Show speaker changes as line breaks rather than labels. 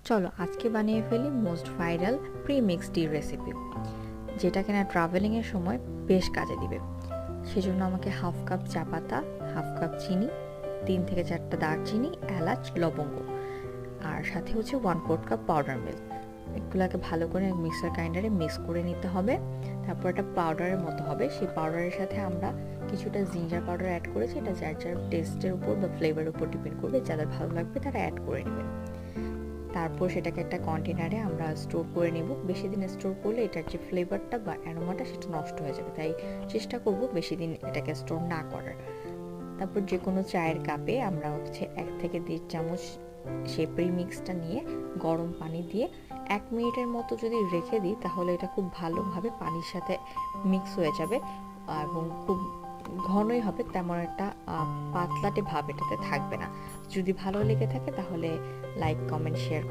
চলো আজকে বানিয়ে ফেলি মোস্ট ভাইরাল প্রি-মিক্স টি রেসিপি, যেটা কিনা ট্রাভেলিংয়ের সময় বেশ কাজে দিবে। সেজন্য আমাকে হাফ কাপ চা পাতা, হাফ কাপ চিনি, 3 থেকে 4টা দারচিনি, এলাচ, লবঙ্গ আর সাথে হচ্ছে 1/4 কাপ পাউডার মিল্ক। এগুলোকে ভালো করে মিক্সার গ্রাইন্ডারে মিক্স করে নিতে হবে। তারপর একটা পাউডারের মতো হবে। সেই পাউডারের সাথে আমরা কিছুটা জিঞ্জার পাউডার অ্যাড করেছি। এটা যার যার টেস্টের উপর বা ফ্লেভারের উপর ডিপেন্ড করবে। যাদের ভালো লাগবে তারা অ্যাড করে নেবেন। তারপর সেটাকে একটা কন্টেনারে আমরা স্টোর করে নেব। বেশি দিন স্টোর করলে এটার যে ফ্লেভারটা বা অ্যারোমাটা সেটা নষ্ট হয়ে যাবে, তাই চেষ্টা করব বেশি দিন এটাকে স্টোর না করার। তারপর যে কোনো চায়ের কাপে আমরা হচ্ছে 1 থেকে 1.5 চামচ সেই প্রিমিক্সটা নিয়ে গরম পানি দিয়ে 1 মিনিটের মতো যদি রেখে দিই, তাহলে এটা খুব ভালোভাবে পানির সাথে মিক্স হয়ে যাবে এবং খুব ঘনই হবে, তেমন একটা পাতলাটে ভাব এটাতে থাকবে না। যদি ভালো লেগে থাকে তাহলে লাইক, কমেন্ট, শেয়ার